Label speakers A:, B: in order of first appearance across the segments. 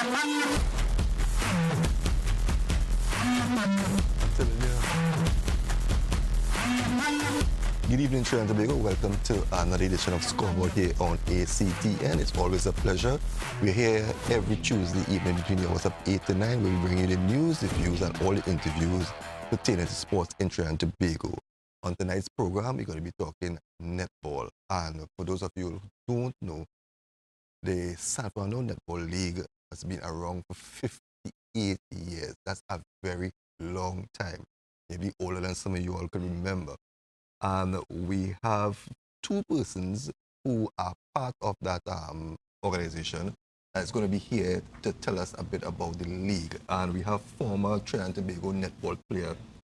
A: Good evening, Trinidad and Tobago. Welcome to another edition of Scoreboard here on ACTN. It's always a pleasure. We're here every Tuesday evening between the hours of 8 to 9, where we bring you the news, the views, and all the interviews pertaining to sports in Trinidad and Tobago. On tonight's program, we're going to be talking netball. And for those of you who don't know, the San Fernando Netball League has been around for 58 years. That's a very long time. Maybe older than some of you all can remember. And we have two persons who are part of that organization that's going to be here to tell us a bit about the league. And we have former Trinidad and Tobago netball player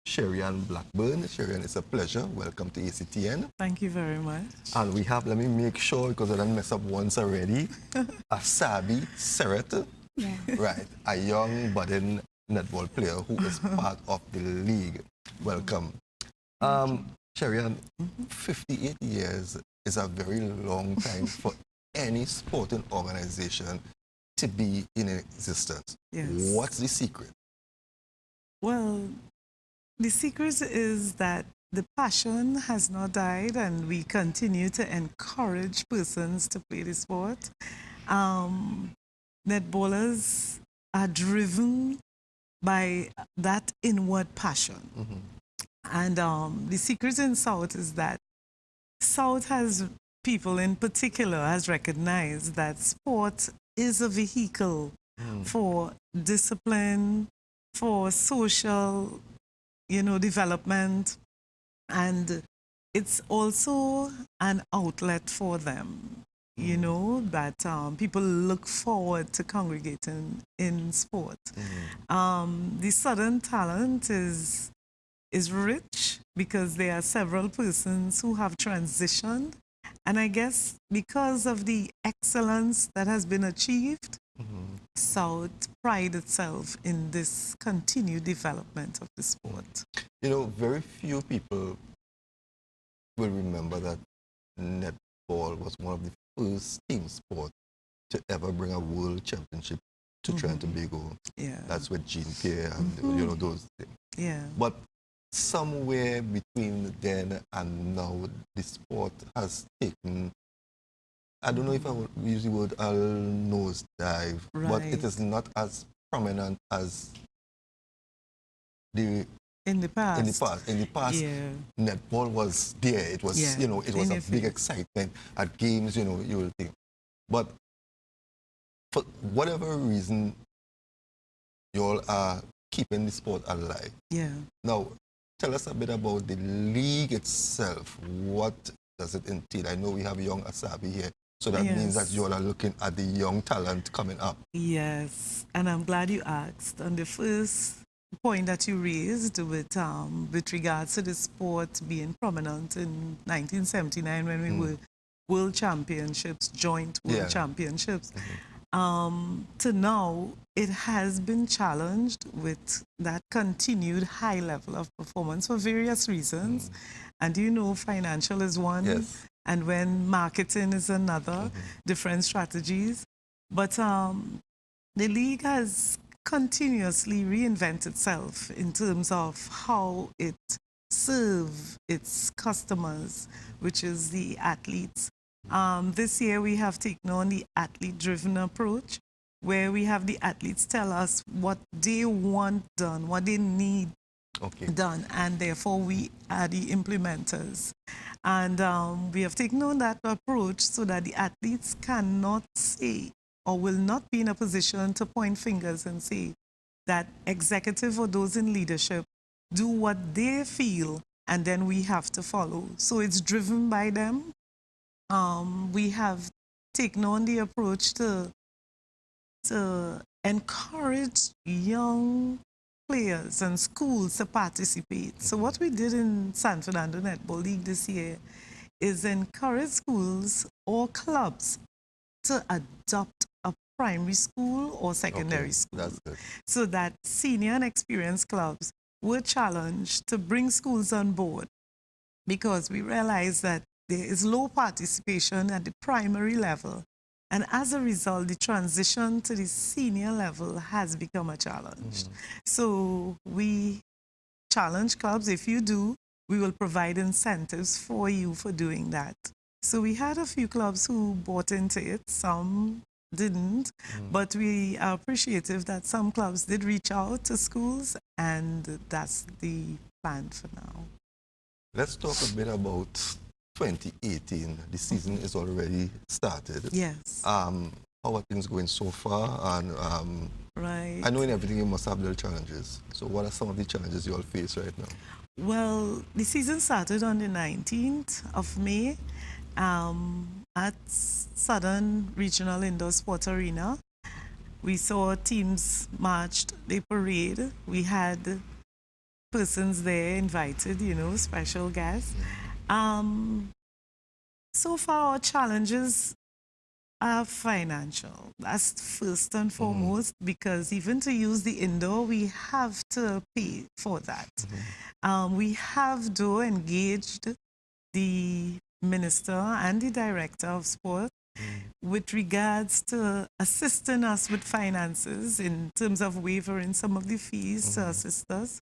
A: Sherry-Ann Blackburn. Sherry-Ann, it's a pleasure. Welcome to ACTN.
B: Thank you very much.
A: And we have, let me make sure because I done mess up once already, Asabi Seret,
C: yeah.
A: Right, a young budding netball player who is part of the league. Welcome. Sherry-Ann, 58 years is a very long time for any sporting organization to be in existence.
B: Yes.
A: What's the secret?
B: Well, the secret is that the passion has not died and we continue to encourage persons to play the sport. Netballers are driven by that inward passion. And the secret in South is that South has, people in particular, has recognized that sport is a vehicle for discipline, for social, development, and it's also an outlet for them, that people look forward to congregating in sport. The Southern talent is rich because there are several persons who have transitioned. And I guess because of the excellence that has been achieved, South pride itself in this continued development of the sport.
A: Very few people will remember that netball was one of the first team sports to ever bring a world championship to Trinidad and Tobago.
B: Yeah.
A: That's with Jean Pierre and those things.
B: Yeah.
A: But somewhere between then and now, the sport has taken, I don't know if I would use the word nosedive, but it is not as prominent as in the past. In the past,
B: yeah.
A: netball was there. It was, it was a big excitement at games, you will think. But for whatever reason, you all are keeping the sport alive.
B: Yeah.
A: Now, tell us a bit about the league itself. What does it entail? I know we have young Asabi here, so that means that you all are looking at the young talent coming up.
B: Yes, and I'm glad you asked. On the first point that you raised with regards to the sport being prominent in 1979 when we were world championships, joint world championships, to now, it has been challenged with that continued high level of performance for various reasons. And financial is one, and when marketing is another, different strategies. But the league has continuously reinvented itself in terms of how it serves its customers, which is the athletes. This year we have taken on the athlete-driven approach, where we have the athletes tell us what they want done, what they need done, and therefore we are the implementers. And we have taken on that approach so that the athletes cannot say or will not be in a position to point fingers and say that executive or those in leadership do what they feel and then we have to follow. So it's driven by them. We have taken on the approach to encourage young players and schools to participate. So what we did in San Fernando Netball League this year is encourage schools or clubs to adopt a primary school or secondary school.
A: That's good.
B: So that senior and experienced clubs were challenged to bring schools on board because we realized that there is low participation at the primary level And as a result, the transition to the senior level has become a challenge. So we challenge clubs. If you do, we will provide incentives for you for doing that. So we had a few clubs who bought into it, some didn't, but we are appreciative that some clubs did reach out to schools, and that's the plan for now.
A: Let's talk a bit about 2018. The season is already started.
B: Yes.
A: How are things going so far? And
B: right.
A: I know in everything you must have little challenges. So what are some of the challenges you all face right now?
B: Well, the season started on the 19th of May at Southern Regional Indoor Sport Arena. We saw teams marched, they parade. We had persons there invited, you know, special guests. So far, our challenges are financial. That's first and foremost, because even to use the indoor, we have to pay for that. We have, though, engaged the minister and the director of sport with regards to assisting us with finances in terms of waiving some of the fees to assist us,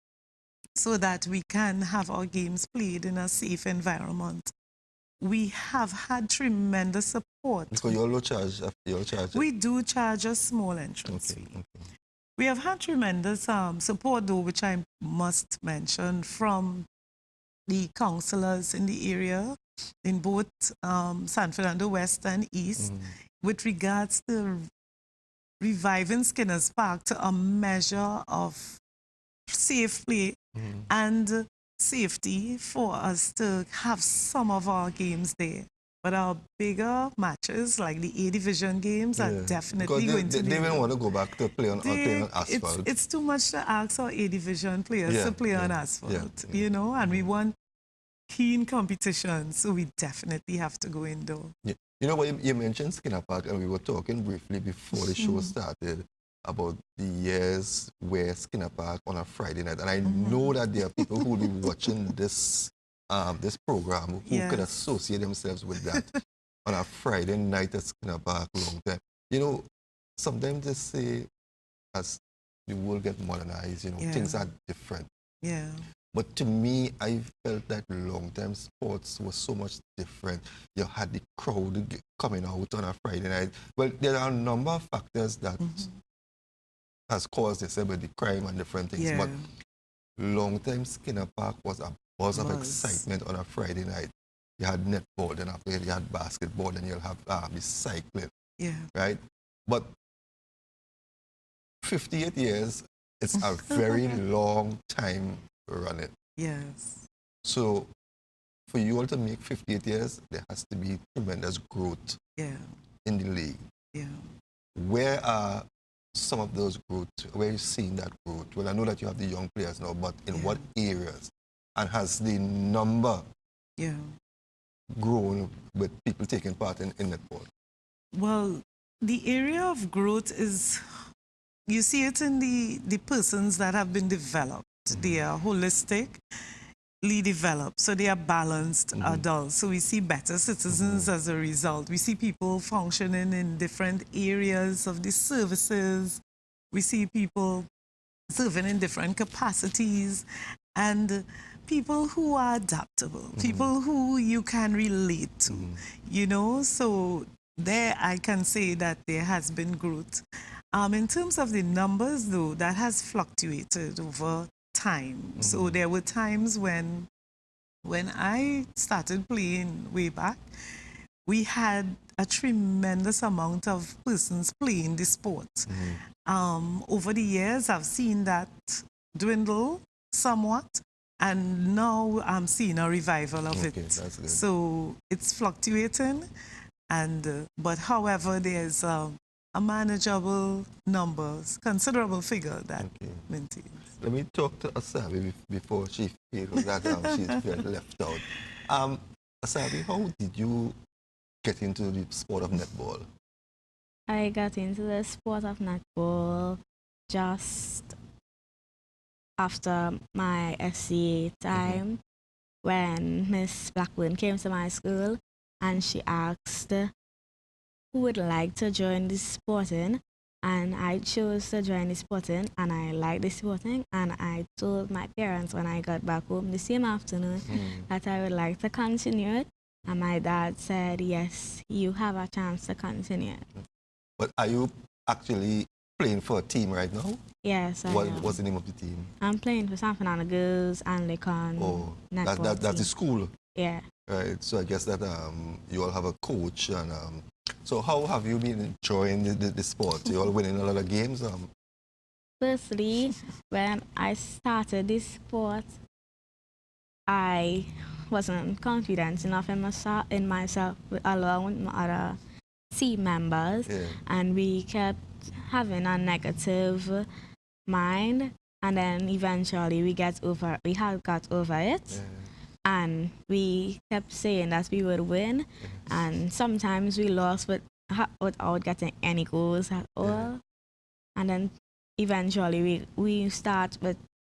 B: so that we can have our games played in a safe environment. We have had tremendous support.
A: Because you all charge,
B: We do charge a small entrance fee. We have had tremendous support, though, which I must mention, from the councillors in the area, in both San Fernando West and East, with regards to reviving Skinner's Park to a measure of safe play and safety for us to have some of our games there. But our bigger matches, like the A Division games, are definitely going to be...
A: They don't want to go back to play on asphalt.
B: It's too much to ask our A Division players to play on asphalt, you know, and we want keen competition, so we definitely have to go indoor.
A: You know what, you mentioned Skinner Park, and we were talking briefly before the show started about the years where Skinner Park on a Friday night, and I know that there are people who will be watching this this program who could associate themselves with that on a Friday night at Skinner Park long time. You know, sometimes they say as the world gets modernized, you know, things are different. But to me, I felt that long-time sports was so much different. You had the crowd coming out on a Friday night. Well, there are a number of factors that has caused this, with the crime and different things. But long-time Skinner Park was a buzz of excitement on a Friday night. You had netball, then after you had basketball, then you'll have the cycling. Right? But 58 years, it's a very long time running. So for you all to make 58 years, there has to be tremendous growth in the league. Where are some of those growth? Where are you seeing that growth? Well, I know that you have the young players now, but in what areas? And has the number grown with people taking part in netball? Well,
B: the area of growth is, you see it in the persons that have been developed. They are holistically developed, so they are balanced adults. So we see better citizens as a result. We see people functioning in different areas of the services. We see people serving in different capacities, and people who are adaptable, people who you can relate to, you know. So there I can say that there has been growth. In terms of the numbers, though, that has fluctuated over time. So there were times when I started playing way back, we had a tremendous amount of persons playing the sport. Over the years, I've seen that dwindle somewhat, and now I'm seeing a revival of it. So it's fluctuating, and but however, there's a manageable numbers, considerable figure that maintains.
A: Let me talk to Asabi before she feels that she's felt left out. Asabi, how did you get into the sport of netball?
C: I got into the sport of netball just after my SCA time, when Miss Blackburn came to my school and she asked who would like to join this sporting, and I chose to join the sporting, and I like the sporting, and I told my parents when I got back home the same afternoon that I would like to continue it, and my dad said, yes, you have a chance to continue it.
A: But are you actually playing for a team right now?
C: Yes, I am.
A: What's the name of the team?
C: I'm playing for San Fernando Girls and Lincoln.
A: Oh,
C: Netball
A: that's the
C: team.
A: school.
C: Yeah.
A: Right, so I guess that you all have a coach, and so how have you been enjoying the sport? You all winning a lot of games?
C: Firstly, when I started this sport, I wasn't confident enough in myself along with my other team members, and we kept having a negative mind, and then eventually we had got over it. And we kept saying that we would win, and sometimes we lost without getting any goals at all. And then eventually we start with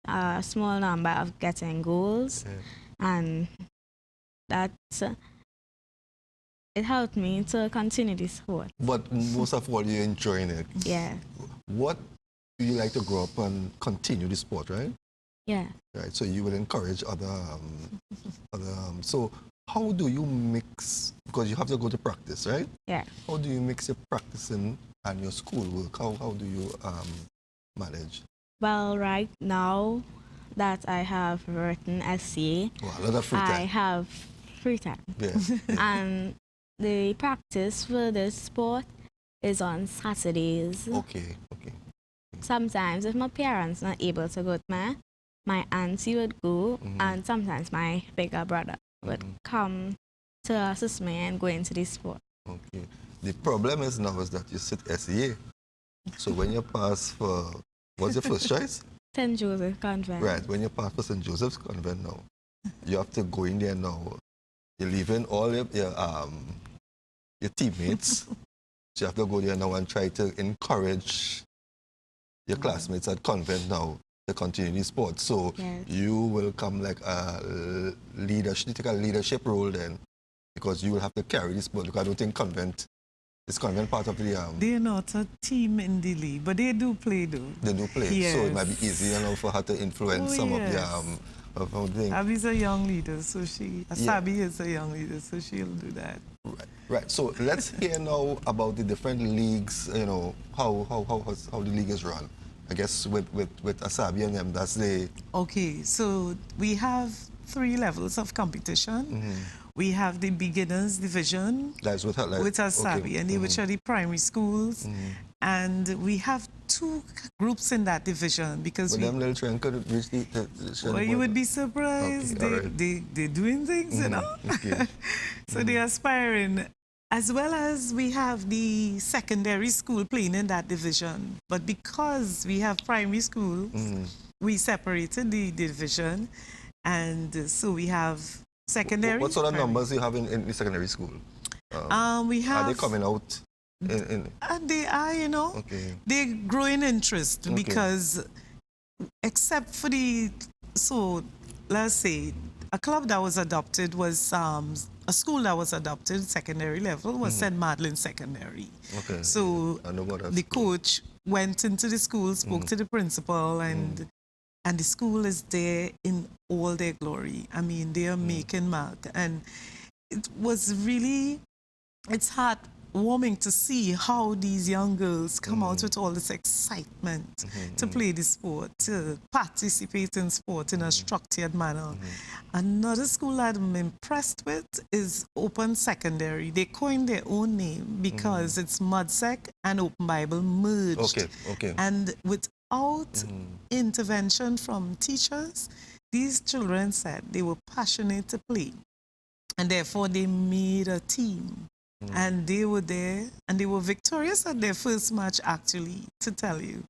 C: a small number of getting goals, and that it helped me to continue this sport.
A: But most of all, you're enjoying it.
C: Yeah.
A: What do you like to grow up and continue the sport, right?
C: Yeah.
A: Right, so you will encourage other, so how do you mix, because you have to go to practice, right?
C: Yeah.
A: How do you mix your practicing and your schoolwork? How do you manage?
C: Well, right now that I have written essay,
A: a lot of free time.
C: I have free time.
A: Yeah.
C: And the practice for this sport is on Saturdays.
A: Okay.
C: Sometimes if my parents not able to go with me, my auntie would go, and sometimes my bigger brother would come to assist me and go into this sport.
A: Okay. The problem is now is that you sit SEA. So when you pass for, what's your first choice?
C: St. Joseph Convent.
A: Right. When you pass for St. Joseph's Convent now, you have to go in there now. You're leaving all your teammates. So you have to go there now and try to encourage your classmates at Convent now to continue the sport. So you will come like a leadership, take a leadership role then, because you will have to carry this sport, because I don't think Convent is Convent part of the...
B: They're not a team in the league, but they do play though.
A: They do play,
B: yes.
A: So it might be easy, you know, for her to influence some of the...
B: Abby's a young leader, so Asabi is a young leader, so she'll do that.
A: Right. So let's hear now about the different leagues, you know, how the league is run. I guess with Asabi and them, that's the...
B: Okay, so we have 3 levels of competition. We have the beginners division with Asabi, and which are the primary schools. And we have 2 groups in that division, because
A: them little children could reach the
B: well, you would be surprised.
A: Okay,
B: they're doing things, you know. So they're aspiring. As well as we have the secondary school playing in that division. But because we have primary school, we separated the division. And so we have secondary.
A: What sort of numbers do you have in the secondary school?
B: We have...
A: Are they coming out?
B: They are, you know.
A: Okay.
B: They're growing interest because except for so let's say a club that was adopted was a school that was adopted secondary level was St. Madeleine Secondary.
A: Okay.
B: So
A: I know about
B: the coach went into the school, spoke to the principal, and the school is there in all their glory. I mean, they are making mark, and it was really, it's heartwarming to see how these young girls come out with all this excitement to play the sport, to participate in sport in a structured manner. Another school that I'm impressed with is Open Secondary. They coined their own name because it's MudSec and Open Bible merged.
A: Okay.
B: And without intervention from teachers, these children said they were passionate to play, and therefore they made a team. And they were there, and they were victorious at their first match, actually, to tell you.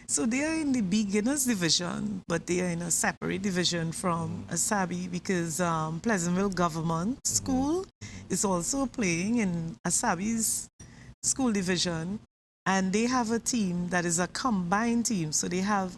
B: So they are in the beginners division, but they are in a separate division from Asabi, because Pleasantville Government School is also playing in Asabi's school division, and they have a team that is a combined team. So they have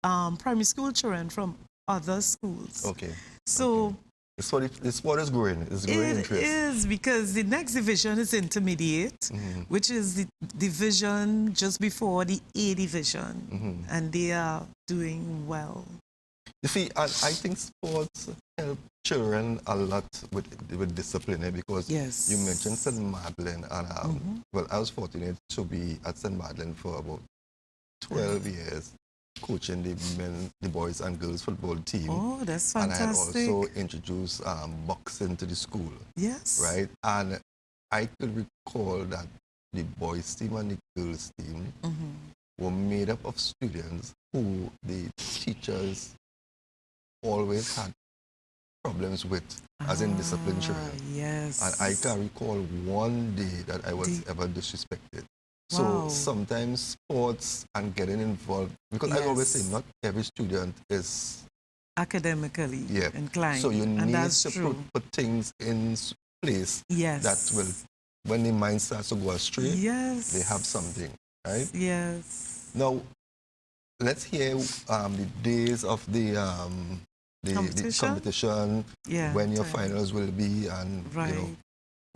B: primary school children from other schools.
A: Okay.
B: So
A: The sport is growing. It's growing interest.
B: It is, because the next division is intermediate, which is the division just before the A division, and they are doing well.
A: You see, I think sports help children a lot with discipline, because
B: Yes.
A: you mentioned St. Madeleine, and well, I was fortunate to be at St. Madeleine for about 12 years, coaching the boys and girls football team.
B: Oh, that's
A: And I had
B: fantastic.
A: also introduced boxing to the school,
B: Yes.
A: right? And I could recall that the boys team and the girls team were made up of students who the teachers always had problems with, as in discipline children.
B: Yes.
A: And I can recall one day that I was ever disrespected. So
B: Wow.
A: sometimes sports and getting involved, because I always say
B: Yes.
A: not every student is
B: academically inclined.
A: So you
B: and
A: need
B: that's
A: to
B: true.
A: put things in place
B: Yes.
A: that will, when the mind starts to go astray,
B: Yes.
A: they have something, right?
B: Yes.
A: Now, let's hear the days of the competition,
B: Yeah,
A: when your finals will be, and
B: right.
A: you know.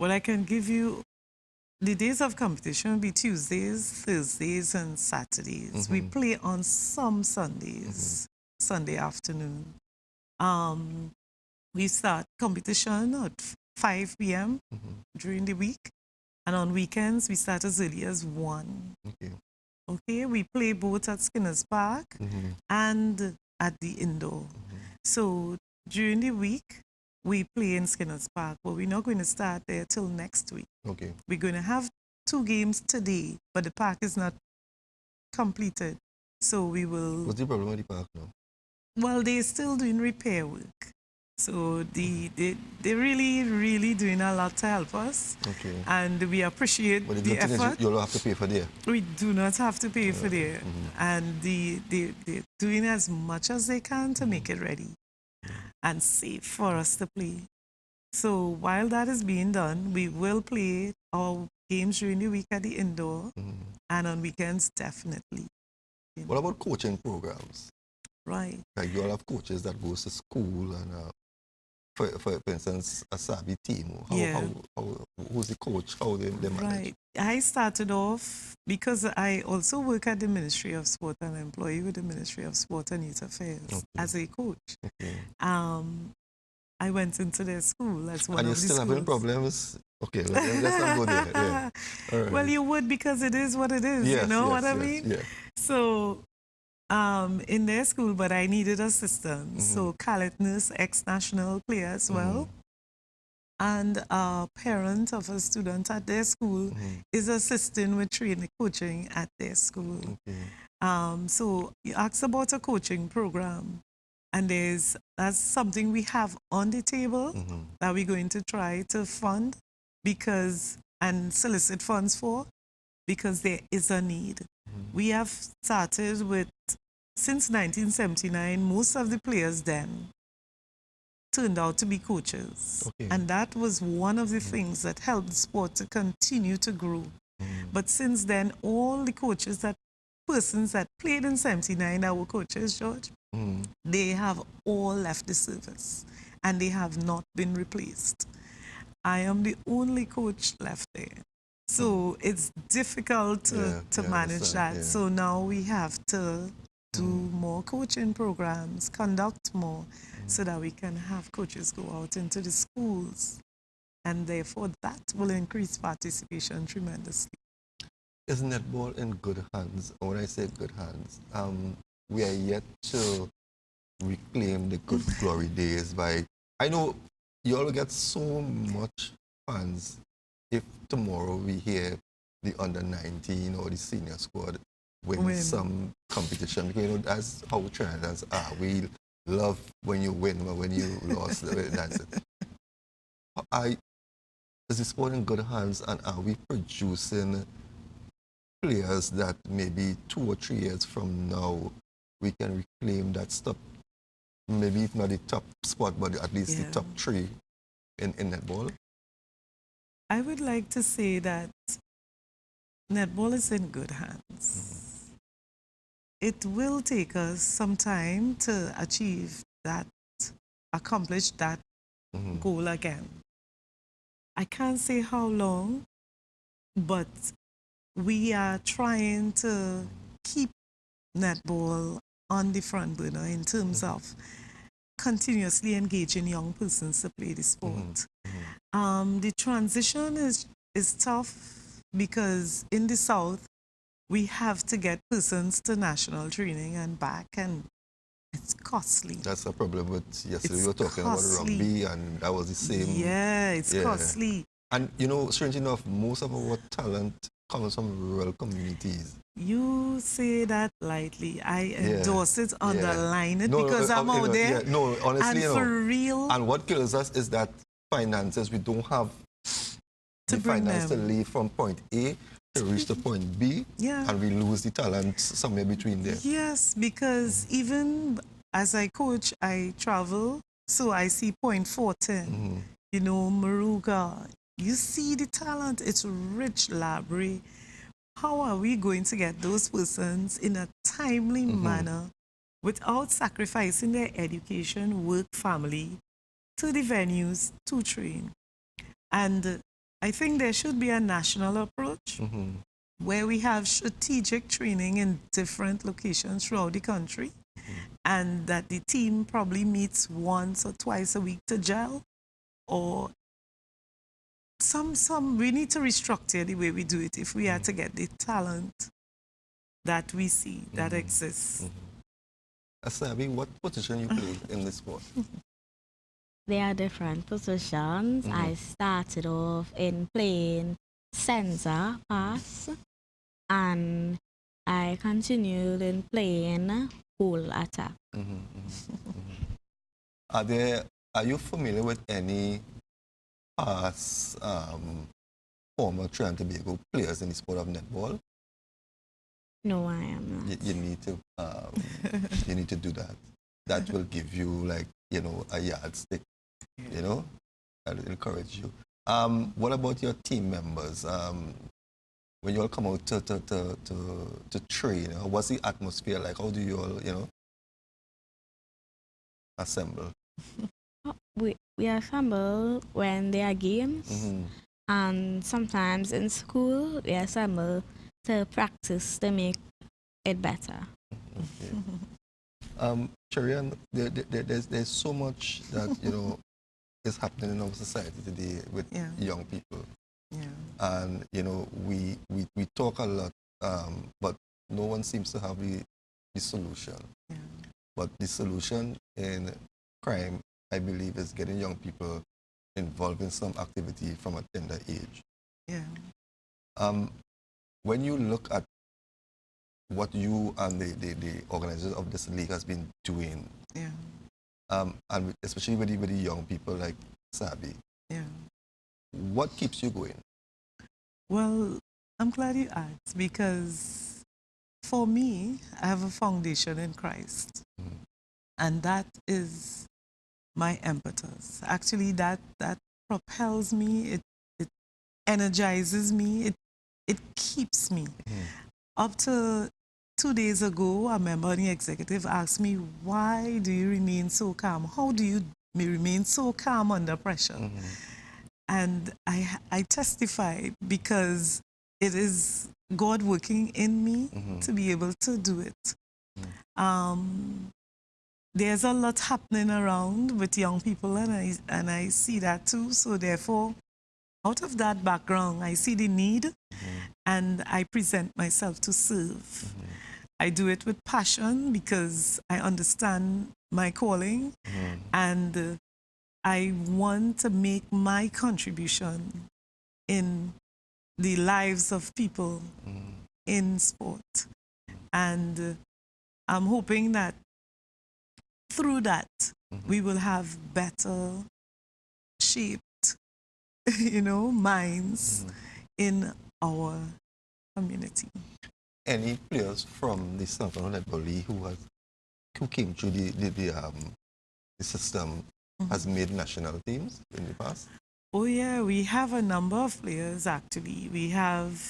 B: Well, I can give you the days of competition will be Tuesdays, Thursdays, and Saturdays. We play on some Sundays, Sunday afternoon. We start competition at 5 p.m. During the week, and on weekends we start as early as 1. Okay, we play both at Skinner's Park and at the indoor. So during the week, we play in Skinner's Park, but we're not going to start there till next week.
A: Okay.
B: We're going to have 2 games today, but the park is not completed. So we will...
A: What's the problem with the park now?
B: Well, they're still doing repair work. So they're really, really doing a lot to help us.
A: Okay.
B: And we appreciate
A: but
B: the effort.
A: You'll have to pay for there.
B: We do not have to pay for there. And they're doing as much as they can to make it ready and safe for us to play. So while that is being done, we will play our games during the week at the indoor, and on weekends, definitely.
A: What about coaching programs?
B: Right.
A: Like you all have coaches that goes to school, and for instance, a Sabi team. Who's the coach? How they manage?
B: Right. I started off because I also work at the Ministry of Sport and employee with the Ministry of Sport and Youth Affairs as a coach. I went into their school as one
A: and
B: of the schools. And
A: you're still having problems? Okay, let's not go there. Yeah. All right.
B: Well, you would, because it is what it is.
A: Yes,
B: you know what I
A: yes,
B: mean?
A: Yeah.
B: So, in their school, but I needed assistance. So, Khaled Nurse, ex-national player as well, and a parent of a student at their school is assisting with training, coaching at their school. So, you asked about a coaching program. And that's something we have on the table that we're going to try to fund and solicit funds for, because there is a need. We have started with, since 1979, most of the players then turned out to be coaches. And that was one of the things that helped the sport to continue to grow. But since then, all the persons that played in 79 that were coaches, George, they have all left the service and they have not been replaced. I am the only coach left there. So it's difficult to manage that. So now we have to do more coaching programs, conduct more, so that we can have coaches go out into the schools. And therefore that will increase participation tremendously.
A: Is netball in good hands? And when I say good hands, we are yet to reclaim the good glory days by... I know you all get so much fans if tomorrow we hear the under-19 or the senior squad win some competition. Because, you know, that's how Trinidadians are. We love when you win, but when you lost, that's it. Is the sport in good hands, and are we producing players that maybe 2 or 3 years from now we can reclaim that stuff? Maybe if not the top spot, but at least the top 3 in netball?
B: I would like to say that netball is in good hands. It will take us some time to achieve that, accomplish that goal again. I can't say how long, but we are trying to keep netball on the front burner in terms of continuously engaging young persons to play the sport. The transition is tough because in the South, we have to get persons to national training and back, and it's costly.
A: That's a problem with yesterday.
B: It's
A: We were talking
B: costly.
A: about rugby, and that was the same.
B: Yeah, it's costly.
A: And you know, strange enough, most of our talent comes from rural communities.
B: You say that lightly. I endorse it, underline it,
A: No,
B: because I'm out there.
A: Yeah, no, honestly,
B: and for real.
A: And what kills us is that finances, we don't have the finance to leave from point A to reach to point B, and we lose the talent somewhere between there.
B: Yes, because even as I coach, I travel, so I see point 410, you know, Maruga. You see the talent, it's rich library. How are we going to get those persons in a timely manner without sacrificing their education, work, family to the venues to train? And I think there should be a national approach where we have strategic training in different locations throughout the country, and that the team probably meets once or twice a week to gel, or we need to restructure the way we do it if we are to get the talent that we see that exists.
A: Asabi, what position you play in this sport?
C: There are different positions. I started off in playing center pass, and I continued in playing goal attack.
A: Are you familiar with any past former Trinidad and Tobago players in the sport of netball?
C: No, I am not.
A: You need to you need to do that. That will give you, like, you know, a yardstick. You know, that will encourage you. What about your team members? When you all come out to train, what's the atmosphere like? How do you all, you know, assemble?
C: We assemble when there are games, and sometimes in school we assemble to practice to make it better.
A: Cherian, there's so much that, you know, is happening in our society today with young people. And, you know, we talk a lot, but no one seems to have the solution. But the solution in crime, I believe, is getting young people involved in some activity from a tender age. When you look at what you and the organizers of this league has been doing, and especially with the young people like Sabi, what keeps you going?
B: Well, I'm glad you asked, because for me, I have a foundation in Christ, and that is my impetus. Actually, that propels me, it energizes me, it keeps me. Up to 2 days ago, a member of the executive asked me, why do you remain so calm? How do you remain so calm under pressure? And I testify, because it is God working in me to be able to do it. There's a lot happening around with young people, and I see that too. So therefore, out of that background, I see the need, and I present myself to serve. I do it with passion because I understand my calling, and I want to make my contribution in the lives of people in sport. And I'm hoping that through that, we will have better shaped, you know, minds in our community.
A: Any players from the Stanford Netball League who came through the system has made national teams in the past?
B: Oh yeah, we have a number of players actually. We have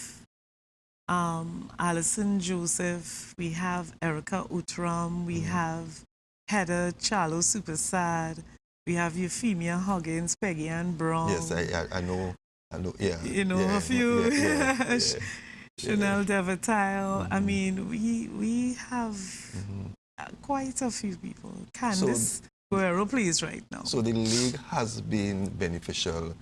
B: Alison Joseph, we have Erica Utram, we have Heather Charlo Supersad, We have Euphemia Huggins, Peggy Ann Brown.
A: Yes, I know, yeah.
B: You know,
A: yeah,
B: a few.
A: yeah.
B: Chanel Devatile. I
A: Mhm.
B: mean, we have quite a few people. Candice Guerrero plays right now.
A: So the league has been beneficial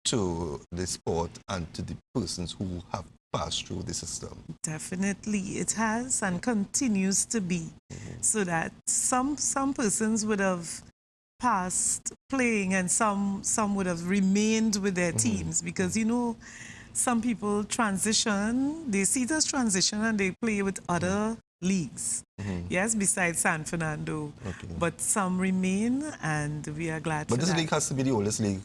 A: to the sport and to the persons who have passed through the system.
B: Definitely, it has and continues to be. So that some persons would have passed playing and some would have remained with their teams because, you know, some people transition, they see it as transition and they play with other leagues. Yes, besides San Fernando.
A: Okay.
B: But some remain and we are glad
A: But
B: for
A: this
B: that.
A: league has to be the oldest league.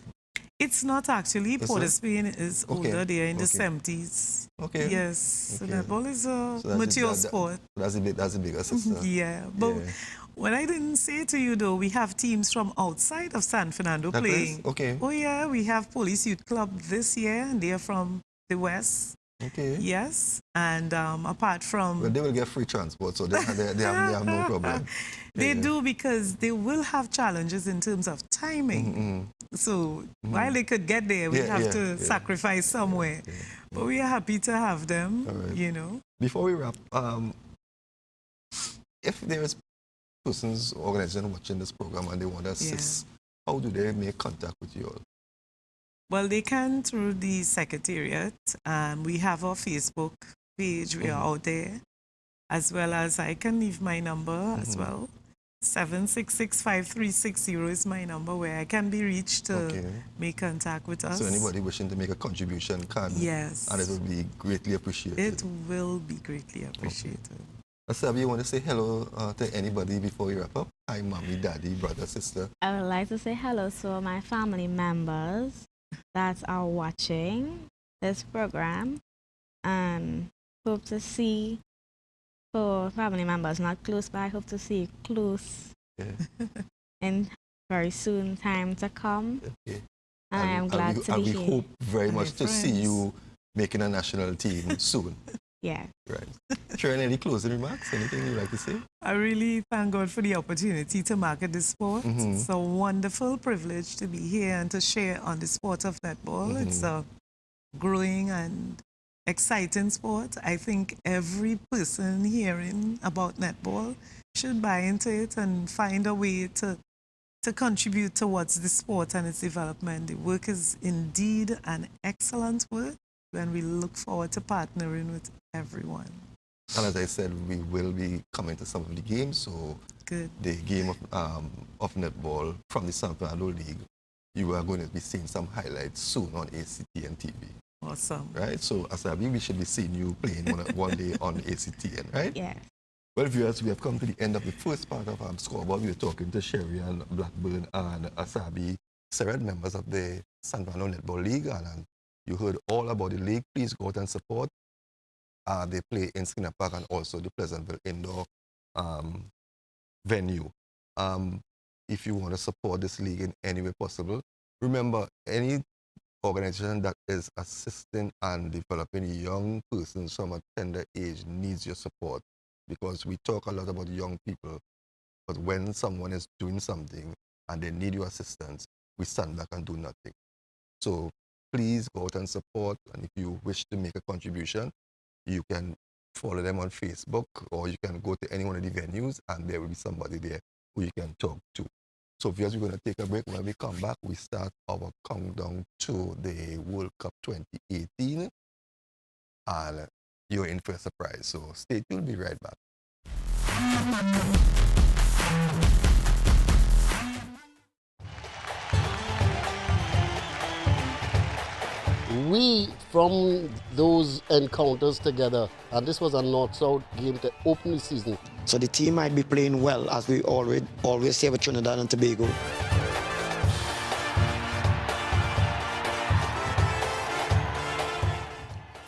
B: It's not actually.
A: Is
B: Port of
A: it?
B: Spain is
A: Okay.
B: older. They are in the
A: Okay.
B: 70s.
A: Okay.
B: Yes. So
A: Okay.
B: netball is a
A: So that's
B: mature sport.
A: That's a bigger sister.
B: Yeah. But
A: Yeah.
B: what I didn't say to you though, we have teams from outside of San Fernando
A: That
B: playing.
A: is? Okay.
B: Oh yeah, we have Police Youth Club this year and they are from the West.
A: Okay.
B: Yes. And apart from...
A: Well, they will get free transport, so they have no problem.
B: They do because they will have challenges in terms of timing. So while they could get there, we have to sacrifice somewhere. But we are happy to have them,
A: Right.
B: you know.
A: Before we wrap, if there is persons, organizations watching this program and they want to assist, how do they make contact with you all?
B: Well, they can through the Secretariat. We have our Facebook page. We are out there. As well as I can leave my number as well. 766-5360 is my number where I can be reached to make contact with us.
A: So anybody wishing to make a contribution can.
B: Yes.
A: And it will be greatly appreciated.
B: It will be greatly appreciated.
A: Asabi, you want to say hello to anybody before we wrap up? Hi, mommy, daddy, brother, sister.
C: I would like to say hello to my family members that are watching this program and hope to see, for family members not close by, I hope to see you close in very soon time to come.
A: Okay.
C: I am glad to be here.
A: And we hope very much to see
B: friends.
A: you making a national team soon.
C: Yeah.
A: Right. Sharon, any closing remarks? Anything you'd like to say?
B: I really thank God for the opportunity to market this sport. It's a wonderful privilege to be here and to share on the sport of netball. It's a growing and exciting sport. I think every person hearing about netball should buy into it and find a way to contribute towards the sport and its development. The work is indeed an excellent work, and we look forward to partnering with everyone.
A: And as I said, we will be coming to some of the games. So the game of netball from the San Fernando League, you are going to be seeing some highlights soon on ACTN TV.
B: Awesome.
A: Right? So Asabi, we should be seeing you playing one day on ACTN, right?
C: Yeah.
A: Well, viewers, we have come to the end of the first part of our scoreboard. We were talking to Sherry and Blackburn and Asabi, several members of the San Fernando Netball League, and you heard all about the league. Please go out and support. They play in Skinner Park and also the Pleasantville Indoor venue. If you want to support this league in any way possible, remember, any organization that is assisting and developing young persons from a tender age needs your support, because we talk a lot about young people, but when someone is doing something and they need your assistance, we stand back and do nothing. So please go out and support, and if you wish to make a contribution, you can follow them on Facebook, or you can go to any one of the venues and there will be somebody there who you can talk to. So viewers, we're going to take a break. When we come back, we start our countdown to the World Cup 2018, and you're in for a surprise. So stay tuned, we'll be right back.
D: We, from those encounters together, and this was a North-South game to open the season.
E: So the team might be playing well, as we always say with Trinidad and Tobago.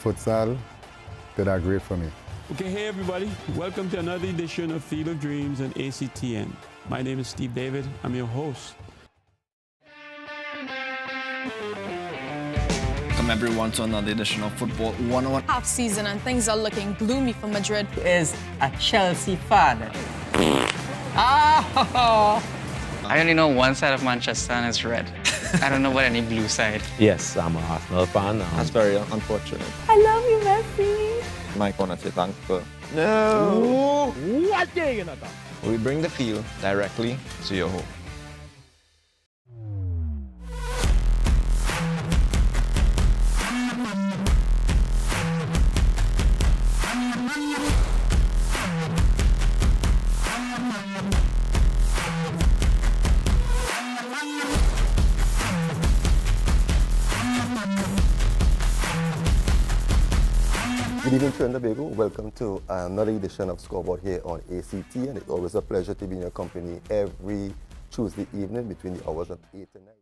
F: Futsal did that great for me.
G: Okay, hey everybody. Welcome to another edition of Field of Dreams on ACTN. My name is Steve David. I'm your host.
H: Welcome everyone to another edition of Football 101.
I: Half season and things are looking gloomy for Madrid.
J: Is a Chelsea fan. I only know one side of Manchester and it's red. I don't know about any blue side.
K: Yes, I'm an Arsenal fan.
L: That's very unfortunate.
C: I love you, Messi.
L: Mike wanna say thanks for.
K: No! What are you gonna do?
L: We bring the field directly to your home.
A: Good evening, Trinidad and Tobago. Welcome to another edition of Scoreboard here on ACT, and it's always a pleasure to be in your company every Tuesday evening between the hours of 8 and 9.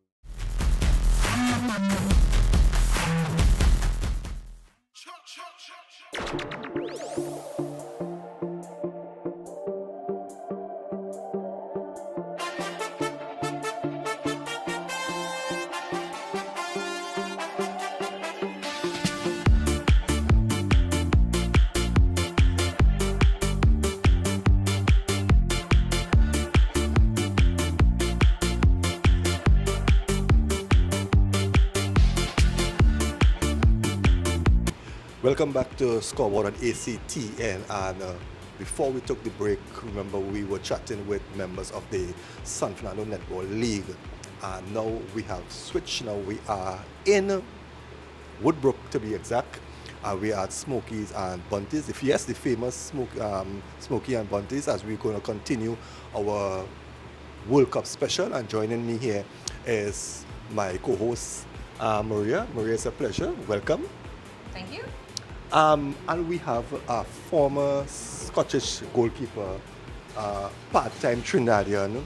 A: Welcome back to Scoreboard on ACTN, and before we took the break, remember we were chatting with members of the San Fernando Netball League, and now we have switched. Now we are in Woodbrook, to be exact. We are at Smokies and Bunties. The famous Smoky and Bunties, as we're going to continue our World Cup special. And joining me here is my co-host Maria. Maria, it's a pleasure. Welcome.
M: Thank you.
A: And we have a former Scottish goalkeeper, part-time Trinidadian.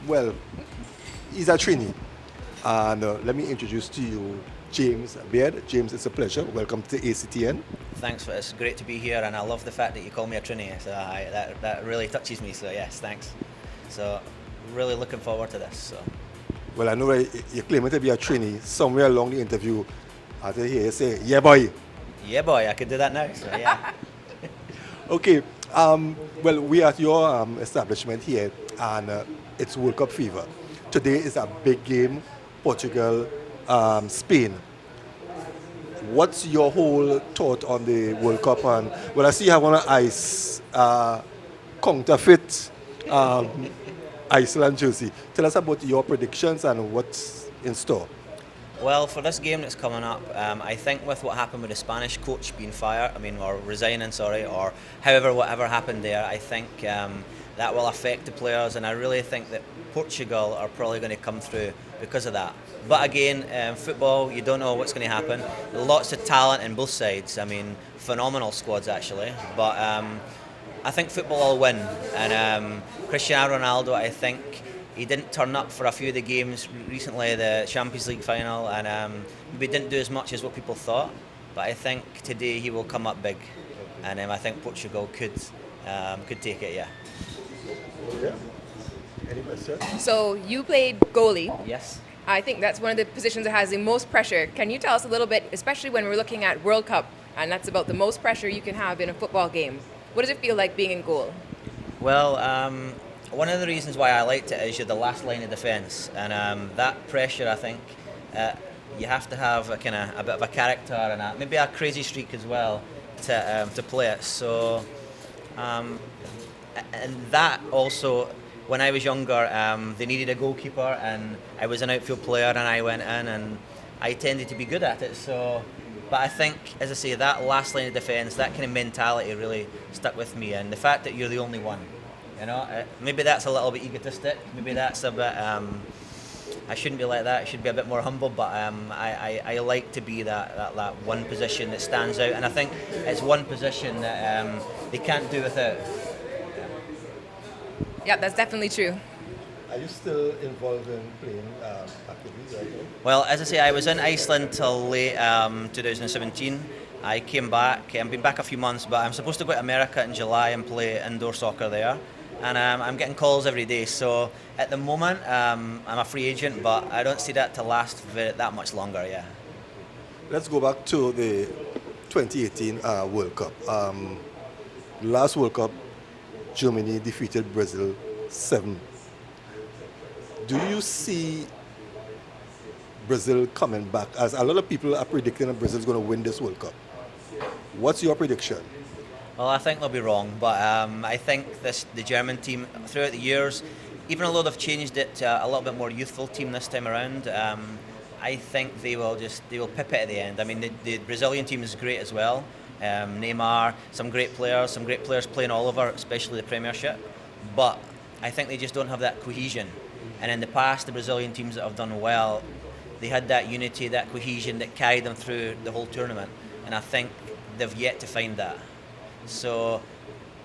A: Well, he's a Trini. And let me introduce to you James Beard. James, it's a pleasure. Welcome to ACTN.
N: Thanks. It's great to be here, and I love the fact that you call me a Trini. So that really touches me. So yes, thanks. So really looking forward to this. So.
A: Well, I know you're claiming to be a Trini. Somewhere along the interview, I hear you say, "Yeah, boy."
N: Yeah, boy, I could do that now, so yeah.
A: Okay, well, we are at your establishment here, and it's World Cup fever. Today is a big game, Portugal, Spain. What's your whole thought on the World Cup? And well, I see you have on an ice counterfeit Iceland jersey. Tell us about your predictions and what's in store.
N: Well, for this game that's coming up, I think with what happened with the Spanish coach being fired, or resigning, or whatever happened there, I think that will affect the players, and I really think that Portugal are probably going to come through because of that. But again, football, you don't know what's going to happen. Lots of talent in both sides. Phenomenal squads actually. But I think football will win, and Cristiano Ronaldo, I think. He didn't turn up for a few of the games recently, the Champions League final, and maybe didn't do as much as what people thought. But I think today he will come up big, and I think Portugal could take it. Yeah.
A: Yeah. Any question?
M: So you played goalie.
N: Yes.
M: I think that's one of the positions that has the most pressure. Can you tell us a little bit, especially when we're looking at World Cup, and that's about the most pressure you can have in a football game? What does it feel like being in goal?
N: Well. One of the reasons why I liked it is you're the last line of defence, and that pressure, I think, you have to have a bit of a character and maybe a crazy streak as well to play it. So, and that also, when I was younger, they needed a goalkeeper, and I was an outfield player, and I went in, and I tended to be good at it. So, but I think, as I say, that last line of defence, that kind of mentality really stuck with me, and the fact that you're the only one. Maybe that's a little bit egotistic. Maybe that's a bit. I shouldn't be like that. I should be a bit more humble. But I like to be that one position that stands out, and I think it's one position that they can't do without.
M: Yeah, that's definitely true.
A: Are you still involved in playing activities right now?
N: Well, as I say, I was in Iceland till late 2017. I came back. I've been back a few months, but I'm supposed to go to America in July and play indoor soccer there. And I'm getting calls every day. So at the moment, I'm a free agent, but I don't see that to last that much longer, yeah.
A: Let's go back to the 2018 World Cup. Last World Cup, Germany defeated Brazil 7. Do you see Brazil coming back? As a lot of people are predicting that Brazil is going to win this World Cup. What's your prediction?
N: Well, I think they'll be wrong, but I think the German team throughout the years, even although they've changed it to a little bit more youthful team this time around, I think they will pip it at the end. I mean, the Brazilian team is great as well. Neymar, some great players playing all over, especially the Premiership. But I think they just don't have that cohesion. And in the past, the Brazilian teams that have done well, they had that unity, that cohesion that carried them through the whole tournament. And I think they've yet to find that. So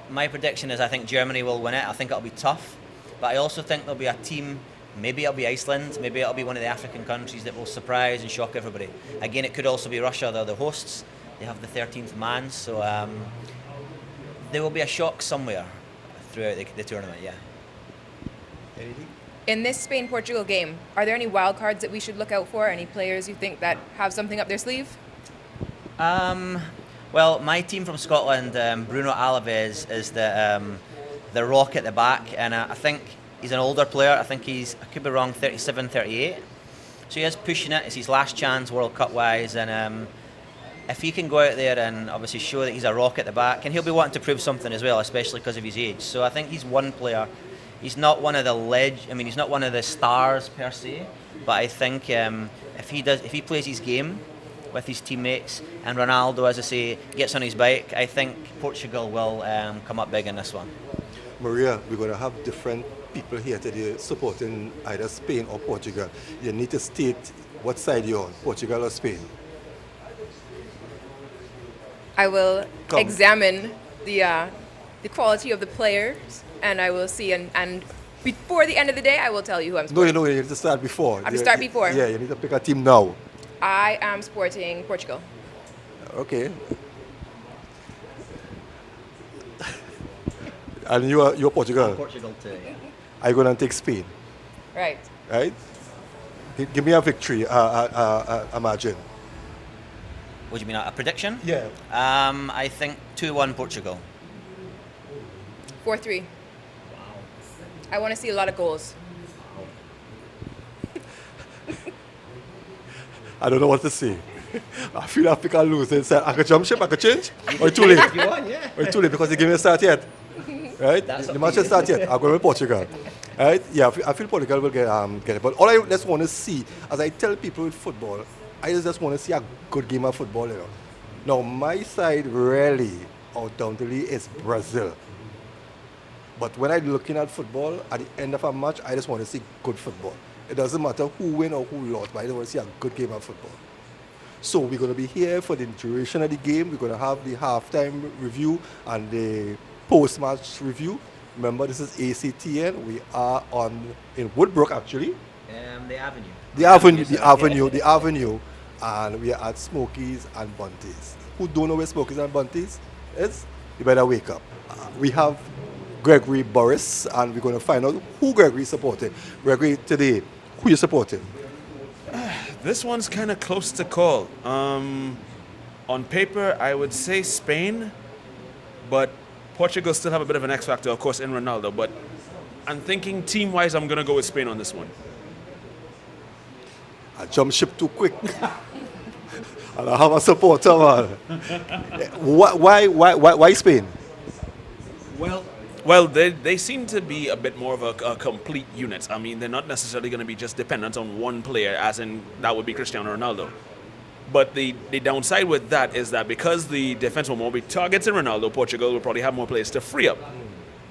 N: my prediction is I think Germany will win it. I think it'll be tough. But I also think there'll be a team, maybe it'll be Iceland, maybe it'll be one of the African countries that will surprise and shock everybody. Again, it could also be Russia, they're the hosts. They have the 13th man, so there will be a shock somewhere throughout the tournament, yeah.
A: Anything?
M: In this Spain-Portugal game, are there any wild cards that we should look out for? Any players you think that have something up their sleeve?
N: Well, my team from Scotland, Bruno Alves, is the rock at the back, and I think he's an older player. I think I could be wrong, 37, 38. So he is pushing it. It's his last chance World Cup-wise, and if he can go out there and obviously show that he's a rock at the back, and he'll be wanting to prove something as well, especially because of his age. So I think he's one player. He's not one of he's not one of the stars per se, but I think if he plays his game with his teammates and Ronaldo, as I say, gets on his bike, I think Portugal will come up big in this one.
A: Maria, we're going to have different people here today supporting either Spain or Portugal. You need to state what side you're on, Portugal or Spain.
M: I will examine the quality of the players, and I will see, and before the end of the day, I will tell you who I'm supporting.
A: No, you need to start before.
M: I have to start before?
A: Yeah, you need to pick a team now.
M: I am supporting Portugal.
A: Okay. And you're Portugal?
N: Portugal too, yeah.
A: Are you going to take Spain?
M: Right.
A: Right? Give me a victory, imagine.
N: What do you mean, a prediction?
A: Yeah.
N: I think 2-1 Portugal.
M: 4-3. Wow. I want to see a lot of goals.
A: I don't know what to say. I feel I pick a loser inside. I could jump ship, I could change. Or too late?
N: You want, yeah.
A: Or too late because they give me a start yet. Right? The match has started yet. I'm going with Portugal. Right? Yeah, I feel Portugal will get it. But all I just want to see, as I tell people with football, I just want to see a good game of football. You know? Now, my side really, undoubtedly, is Brazil. But when I'm looking at football, at the end of a match, I just want to see good football. It doesn't matter who win or who lost, but I just want to see a good game of football. So we're going to be here for the duration of the game. We're going to have the halftime review and the post-match review. Remember, this is ACTN. We are in Woodbrook, actually.
N: The Avenue.
A: The Avenue. And we are at Smokies and Bunties. Who don't know where Smokies and Bunties is? You better wake up. We have Gregory Boris, and we're going to find out who Gregory is supporting. Gregory, today, who you supporting?
O: This one's kind of close to call. On paper, I would say Spain, but Portugal still have a bit of an X factor, of course, in Ronaldo. But I'm thinking team-wise, I'm going to go with Spain on this one.
A: I jumped ship too quick. And I have a supporter, man. Why Spain?
O: Well, they seem to be a bit more of a complete unit. I mean, they're not necessarily going to be just dependent on one player, as in that would be Cristiano Ronaldo. But the downside with that is that because the defense will more be targets in Ronaldo, Portugal will probably have more players to free up.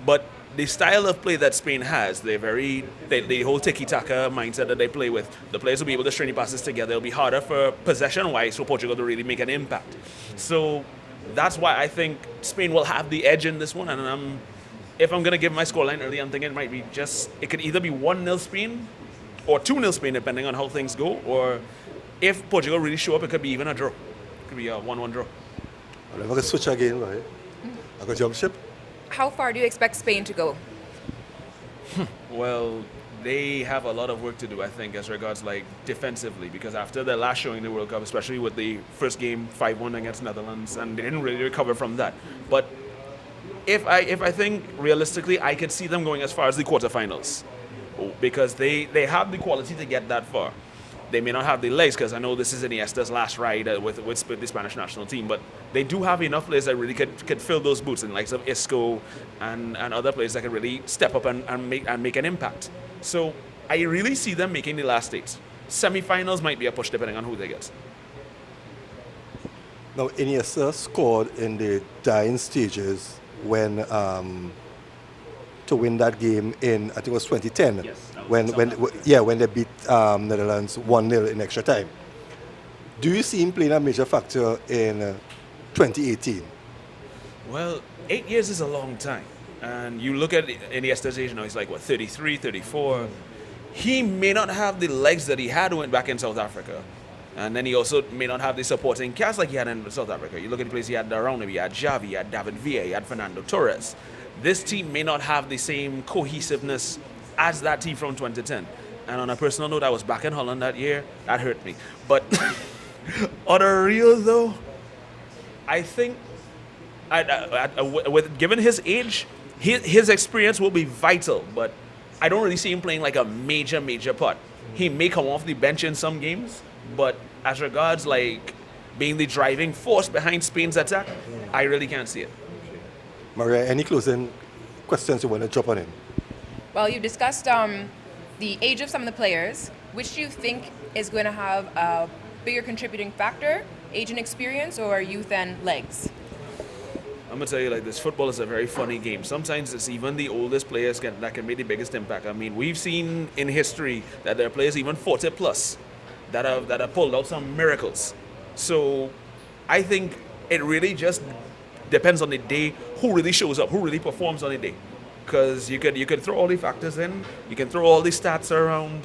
O: But the style of play that Spain has, the whole tiki-taka mindset that they play with, the players will be able to string passes together. It'll be harder for possession-wise for Portugal to really make an impact. So that's why I think Spain will have the edge in this one. And if I'm going to give my scoreline early, I'm thinking it could either be 1-0 Spain or 2-0 Spain, depending on how things go. Or if Portugal really show up, it could be even a draw. It could be a 1-1 draw.
A: I'm going to switch again, right? I could jump ship.
M: How far do you expect Spain to go?
O: Well, they have a lot of work to do, I think, as regards defensively, because after their last showing in the World Cup, especially with the first game 5-1 against Netherlands, and they didn't really recover from that. But if I think realistically, I could see them going as far as the quarterfinals. because they have the quality to get that far. They may not have the legs, because I know this is Iniesta's last ride with the Spanish national team, but they do have enough players that really could fill those boots, and like some Isco and other players that can really step up and make an impact. So I really see them making the last eight. Semi-finals might be a push depending on who they get.
A: Now, Iniesta scored in the dying stages when to win that game in, I think it was 2010.
O: Yes,
A: when they beat Netherlands 1-0 in extra time. Do you see him playing a major factor in 2018?
O: Well, 8 years is a long time. And you look at Iniesta's age now, he's like, what, 33, 34. He may not have the legs that he had when back in South Africa. And then he also may not have the supporting cast like he had in South Africa. You look at the players he had around him, he had Xavi, he had David Villa, he had Fernando Torres. This team may not have the same cohesiveness as that team from 2010. And on a personal note, I was back in Holland that year. That hurt me. But on a real though, I think given his age, his experience will be vital. But I don't really see him playing like a major part. He may come off the bench in some games, but as regards like being the driving force behind Spain's attack, I really can't see it.
A: Maria, any closing questions you want to drop on him?
M: Well, you discussed the age of some of the players. Which do you think is going to have a bigger contributing factor, age and experience, or youth and legs?
O: I'm going to tell you like this, football is a very funny game. Sometimes it's even the oldest players that can make the biggest impact. I mean, we've seen in history that there are players even 40 plus that have pulled out some miracles. So I think it really just depends on the day, who really shows up, who really performs on the day. Because you could throw all the factors in, you can throw all the stats around.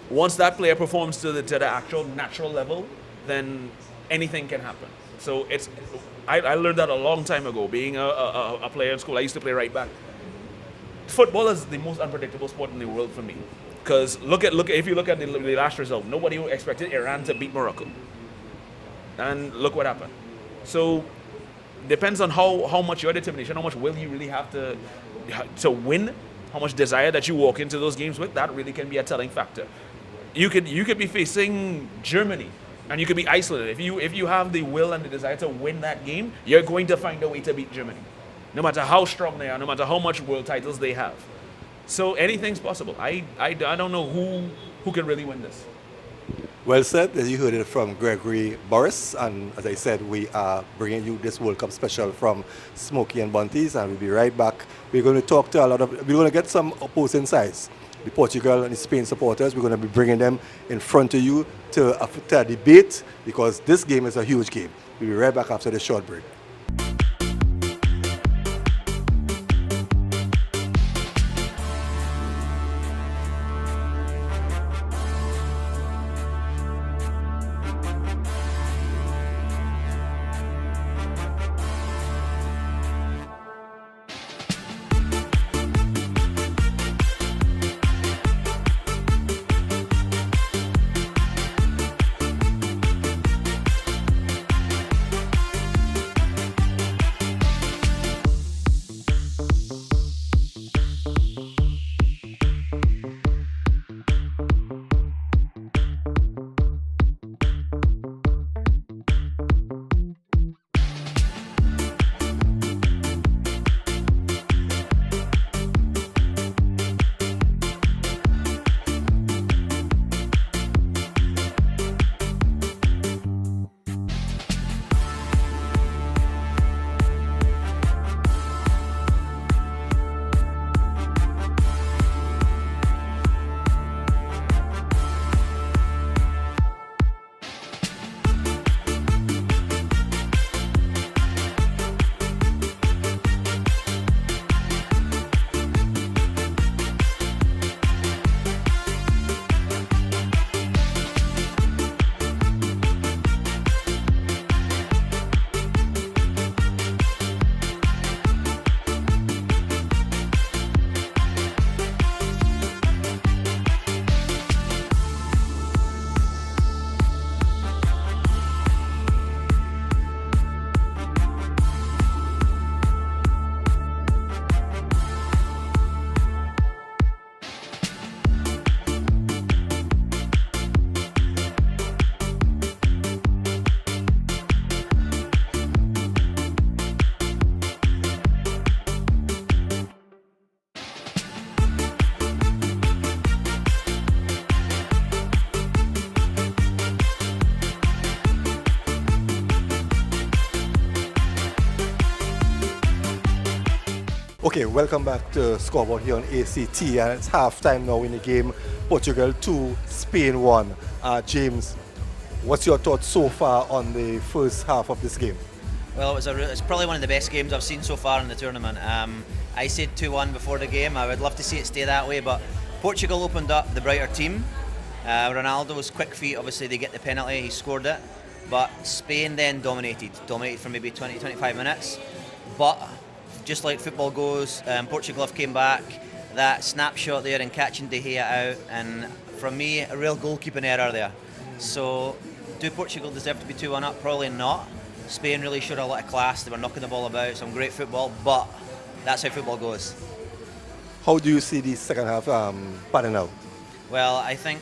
O: Once that player performs to the actual natural level, then anything can happen. So I learned that a long time ago, being a player in school. I used to play right back. Football is the most unpredictable sport in the world for me. Because if you look at the last result, nobody expected Iran to beat Morocco. And look what happened. So depends on how much your determination, how much will you really have to win, how much desire that you walk into those games with. That really can be a telling factor. You could be facing Germany, and you could be Iceland. If you have the will and the desire to win that game, you're going to find a way to beat Germany, no matter how strong they are, no matter how much world titles they have. So anything's possible. I don't know who can really win this.
A: Well said, as you heard it from Gregory Boris, and as I said, we are bringing you this World Cup special from Smokey and Bunties, and we'll be right back. We're going to talk to we're going to get some opposing sides, the Portugal and the Spain supporters. We're going to be bringing them in front of you to a debate, because this game is a huge game. We'll be right back after this short break. Okay, welcome back to Scoreboard here on ACT, and it's half-time now in the game. Portugal 2, Spain 1. James, what's your thoughts so far on the first half of this game?
N: Well, it's probably one of the best games I've seen so far in the tournament. I said 2-1 before the game. I would love to see it stay that way, but Portugal opened up the brighter team. Ronaldo's quick feet, obviously they get the penalty, he scored it. But Spain then dominated for maybe 20-25 minutes. But just like football goes, Portugal have came back. That snapshot there and catching De Gea out, and from me, a real goalkeeping error there. So, do Portugal deserve to be 2-1 up? Probably not. Spain really showed a lot of class. They were knocking the ball about, some great football, but that's how football goes.
A: How do you see the second half panning out?
N: Well, I think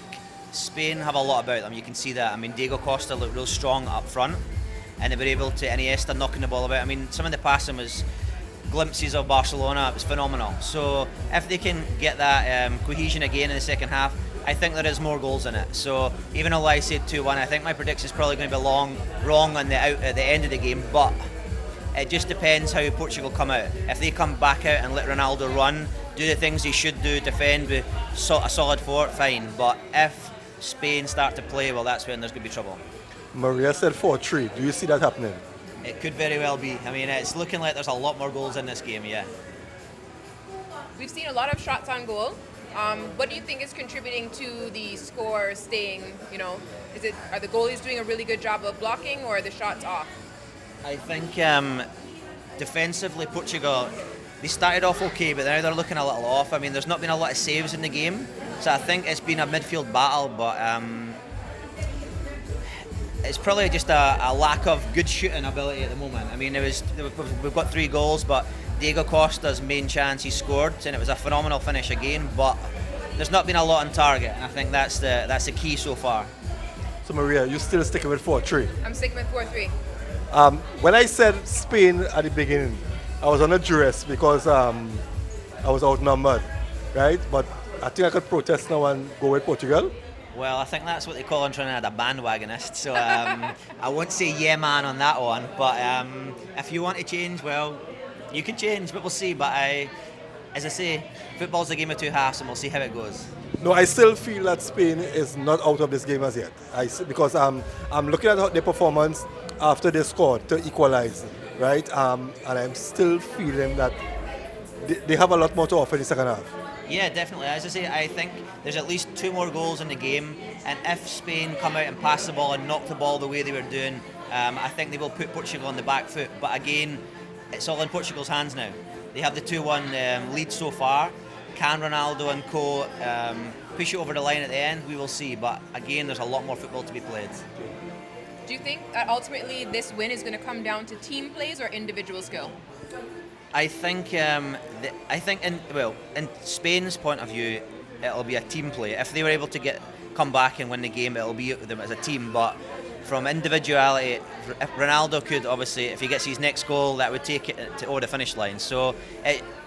N: Spain have a lot about them. You can see that. I mean, Diego Costa looked real strong up front, and they were able to, Iniesta knocking the ball about. I mean, some of the passing was glimpses of Barcelona. It was phenomenal. So if they can get that cohesion again in the second half, I think there is more goals in it. So even though I said 2-1, I think my prediction is probably going to be wrong on at the end of the game, but it just depends how Portugal come out. If they come back out and let Ronaldo run, do the things he should do, defend with a solid fort, fine. But if Spain start to play, well, that's when there's going to be trouble.
A: Maria said 4-3. Do you see that happening?
N: It could very well be. I mean, it's looking like there's a lot more goals in this game, yeah.
M: We've seen a lot of shots on goal. What do you think is contributing to the score staying, are the goalies doing a really good job of blocking, or are the shots off?
N: I think defensively, Portugal, they started off okay, but now they're looking a little off. I mean, there's not been a lot of saves in the game, so I think it's been a midfield battle, but it's probably just a lack of good shooting ability at the moment. I mean, we've got 3 goals, but Diego Costa's main chance he scored, and it was a phenomenal finish again, but there's not been a lot on target, and I think that's the key so far.
A: So Maria, you still sticking with 4-3?
M: I'm sticking with 4-3.
A: When I said Spain at the beginning, I was on a duress because I was outnumbered, right? But I think I could protest now and go with Portugal.
N: Well, I think that's what they call in Trinidad a bandwagonist, so I won't say yeah man on that one, but if you want to change, well, you can change, but we'll see. But as I say, football's a game of 2 halves, and we'll see how it goes.
A: No, I still feel that Spain is not out of this game as yet. Because I'm looking at their performance after they scored to equalize, right? And I'm still feeling that they have a lot more to offer in the second half.
N: Yeah, definitely. As I say, I think there's at least 2 more goals in the game, and if Spain come out and pass the ball and knock the ball the way they were doing, I think they will put Portugal on the back foot. But again, it's all in Portugal's hands now. They have the 2-1 lead so far. Can Ronaldo and co push it over the line at the end? We will see. But again, there's a lot more football to be played.
M: Do you think that ultimately this win is going to come down to team plays or individual skill?
N: I think in Spain's point of view, it'll be a team play. If they were able to come back and win the game, it'll be them as a team. But from individuality, if Ronaldo could, obviously, if he gets his next goal, that would take it over the finish line. So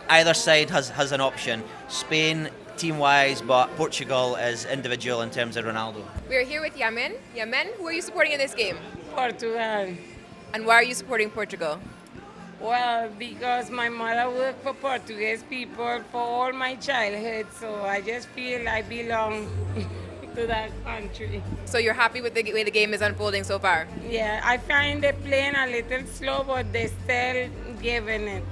N: either side has an option. Spain team-wise, but Portugal is individual in terms of Ronaldo.
M: We're here with Yamen. Yamen, who are you supporting in this game?
P: Portugal.
M: And why are you supporting Portugal?
P: Well, because my mother worked for Portuguese people for all my childhood, so I just feel I belong to that country.
M: So you're happy with the way the game is unfolding so far?
P: Yeah, I find they playing a little slow, but they still giving it.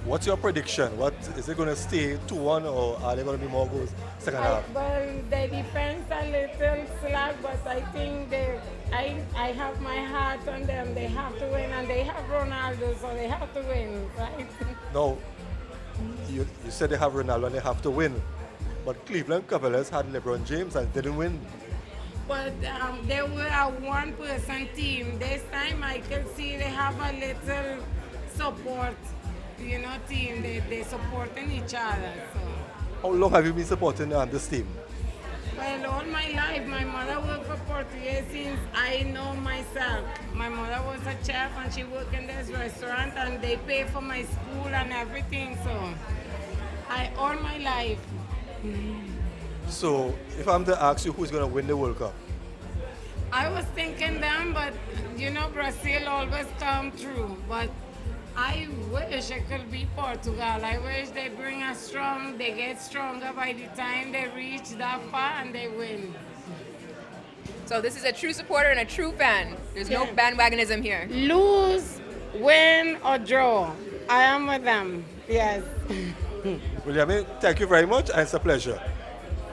A: What's your prediction? What is it going to stay 2-1, or are there going to be more goals second half?
P: Well, the defense a little slack, but I think I have my heart on them. They have to win, and they have Ronaldo, so they have to win, right?
A: No, you said they have Ronaldo and they have to win, but Cleveland Cavaliers had LeBron James and didn't win.
P: But they were a one-person team. This time I can see they have a little support. Team, they're supporting each other. So.
A: How long have you been supporting this team?
P: Well, all my life. My mother worked for Portuguese since I know myself. My mother was a chef and she worked in this restaurant, and they pay for my school and everything. So, all my life.
A: So, if I'm to ask you who's going to win the World Cup?
P: I was thinking them, but Brazil always come through. But I wish it could be Portugal. I wish they bring us strong, they get stronger by the time they reach that far and they win.
M: So this is a true supporter and a true fan. There's no bandwagonism here.
P: Lose, win, or draw. I am with them. Yes.
A: William, thank you very much, and it's a pleasure.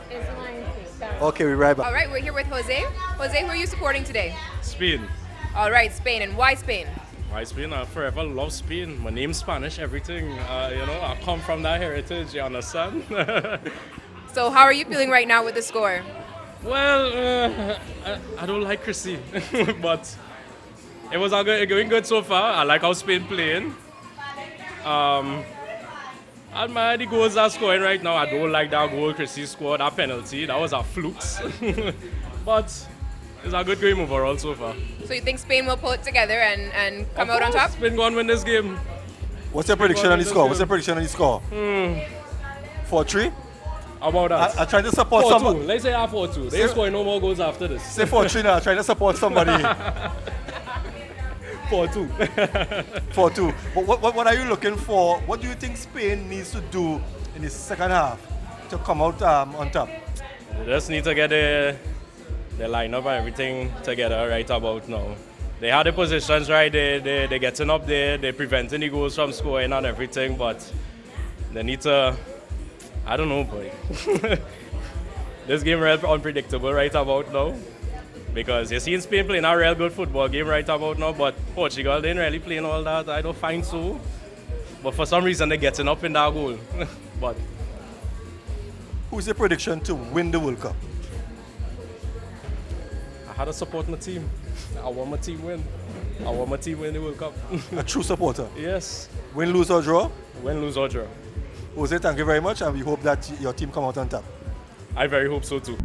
P: It's mine too.
A: Okay, we're right back.
M: All right, we're here with Jose. Jose, who are you supporting today?
Q: Spain.
M: All right, Spain. And why Spain?
Q: Why Spain? I forever love Spain. My name's Spanish, everything. I come from that heritage, you understand?
M: So how are you feeling right now with the score?
Q: Well, I don't like Chrissy, but it was all good, going good so far. I like how Spain playing. I admire the goals they're scoring right now. I don't like that goal Chrissy scored, that penalty. That was a fluke. But it's a good game overall so far.
M: So you think Spain will pull it together and come out on top?
Q: Spain going to win this game.
A: What's your prediction on the score? 4-3?
Q: How about that?
A: I'm trying to support someone.
Q: Let's say 4-2. They're scoring no more goals after this.
A: Say 4-3 now. I'm trying to support somebody.
Q: 4-2.
A: 4-2. But what are you looking for? What do you think Spain needs to do in the second half to come out on top?
Q: They just need to get the lineup and everything together right about now. They had the positions right. They're getting up there. They're preventing the goals from scoring and everything. But they need to... I don't know, boy. This game real unpredictable right about now. Because you're seeing Spain playing a real good football game right about now, but Portugal didn't really playing all that. I don't find so. But for some reason, they're getting up in that goal. But
A: who's your prediction to win the World Cup?
Q: I had to support my team. I want my team win. I want my team win the World Cup.
A: A true supporter?
Q: Yes.
A: Win, lose or draw?
Q: Win, lose or draw.
A: Jose, thank you very much, and we hope that your team come out on top.
Q: I very hope so too.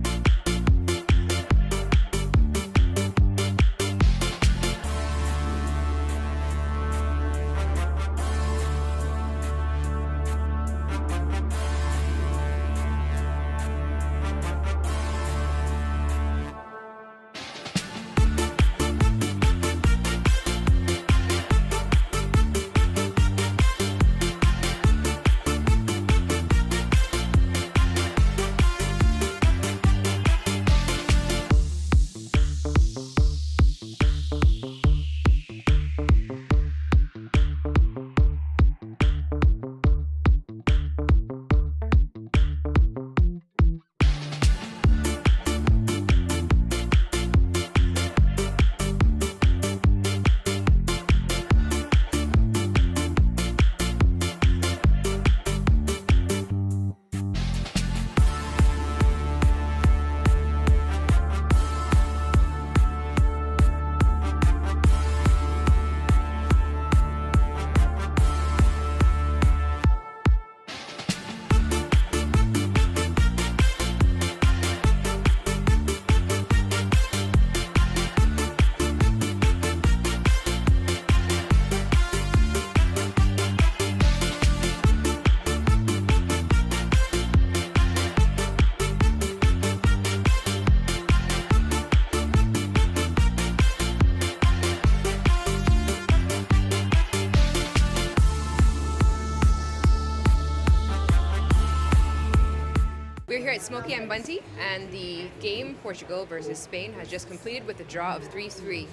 M: We're here at Smokey and Bunty, and the game Portugal versus Spain has just completed with a draw of 3-3.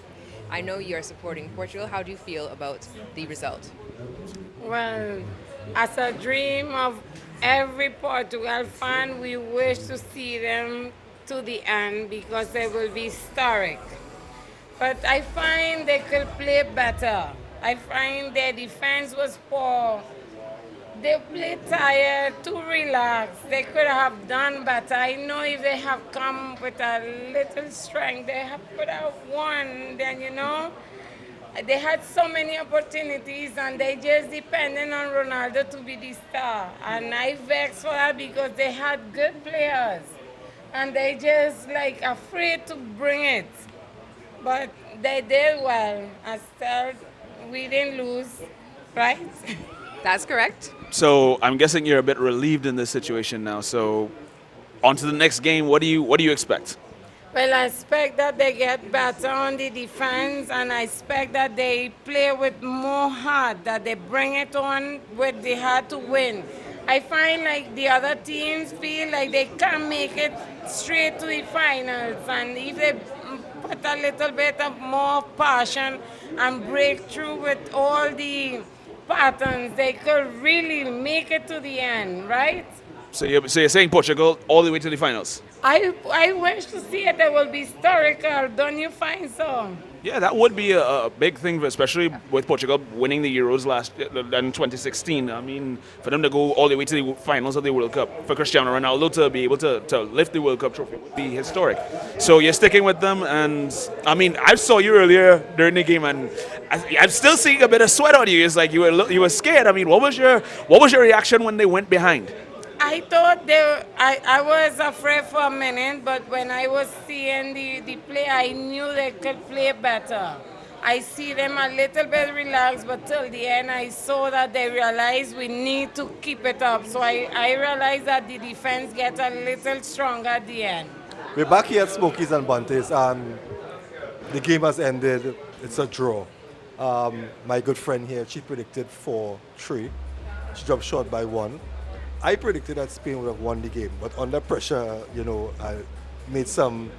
M: I know you're supporting Portugal. How do you feel about the result?
P: Well, as a dream of every Portugal fan, we wish to see them to the end because they will be historic. But I find they could play better. I find their defense was poor. They played tired, too relaxed. They could have done better. I know if they have come with a little strength, they could have won. Then, you know, they had so many opportunities and they just depended on Ronaldo to be the star. And I vexed for that because they had good players. And they just like afraid to bring it. But they did well. I said, we didn't lose, right?
M: That's correct.
O: So I'm guessing you're a bit relieved in this situation now. So on to the next game. What do you expect?
P: Well, I expect that they get better on the defense, and I expect that they play with more heart, that they bring it on with the heart to win. I find like the other teams feel like they can't make it straight to the finals, and if they put a little bit of more passion and break through with all the patterns, they could really make it to the end, right?
O: So you're saying Portugal all the way to the finals?
P: I wish to see it. It will be historical. Don't you find so?
O: Yeah, that would be a big thing, especially with Portugal winning the Euros in 2016. I mean, for them to go all the way to the finals of the World Cup, for Cristiano Ronaldo to be able to lift the World Cup trophy would be historic. So you're sticking with them, and I mean, I saw you earlier during the game, and I'm still seeing a bit of sweat on you. It's like you were scared. I mean, what was your reaction when they went behind?
P: I thought I was afraid for a minute, but when I was seeing the play, I knew they could play better. I see them a little bit relaxed, but till the end, I saw that they realized we need to keep it up. So I realized that the defense gets a little stronger at the end.
R: We're back here at Smokies and Bunties, and the game has ended. It's a draw. My good friend here, she predicted 4-3. She dropped short by 1. I predicted that Spain would have won the game, but under pressure, you know, I made some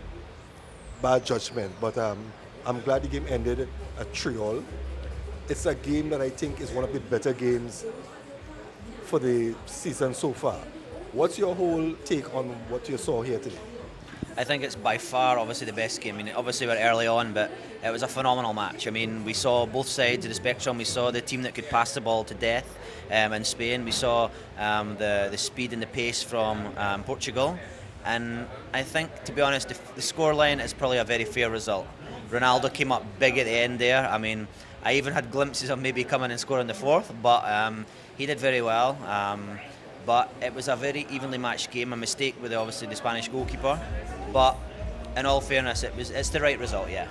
R: bad judgment. But I'm glad the game ended at 3-3. It's a game that I think is one of the better games for the season so far. What's your whole take on what you saw here today?
N: I think it's by far, obviously, the best game. I mean, obviously we're early on, but it was a phenomenal match. I mean, we saw both sides of the spectrum. We saw the team that could pass the ball to death in Spain. We saw the speed and the pace from Portugal. And I think, to be honest, the scoreline is probably a very fair result. Ronaldo came up big at the end there. I mean, I even had glimpses of maybe coming and scoring the fourth, but he did very well. But it was a very evenly matched game. A mistake with obviously the Spanish goalkeeper. But in all fairness, it's the right result, yeah.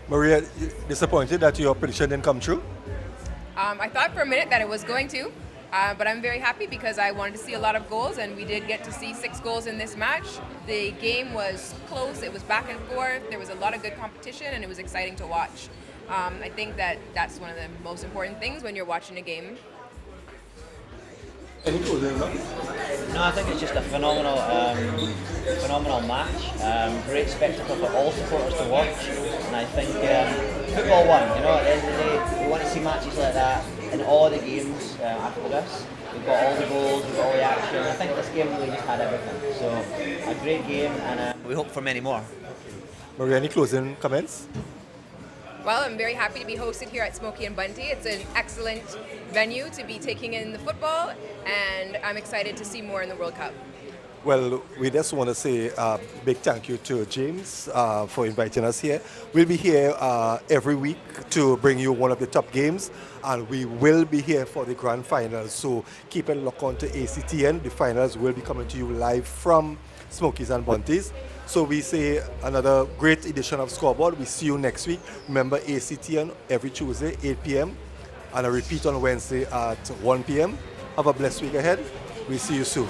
R: Maria, disappointed that your prediction didn't come true?
M: I thought for a minute that it was going to, but I'm very happy because I wanted to see a lot of goals, and we did get to see 6 goals in this match. The game was close, it was back and forth, there was a lot of good competition, and it was exciting to watch. I think that's one of the most important things when you're watching a game.
R: Any closing remarks?
N: No, I think it's just a phenomenal match. Great spectacle for all supporters to watch, and I think football won. You know, at the end of the day, we want to see matches like that in all the games after this. We've got all the goals, we've got all the action. I think this game really just had everything. So a great game, and we hope for many more.
R: Maria, any closing comments?
M: Well, I'm very happy to be hosted here at Smoky and Bunty. It's an excellent venue to be taking in the football, and I'm excited to see more in the World Cup.
R: Well, we just want to say a big thank you to James for inviting us here. We'll be here every week to bring you one of the top games, and we will be here for the grand finals. So keep a look on to ACTN. The finals will be coming to you live from Smokies and Bunties. So we say another great edition of Scoreboard. We see you next week. Remember, ACTN every Tuesday, 8 p.m. and a repeat on Wednesday at 1 p.m. Have a blessed week ahead. We'll see you soon.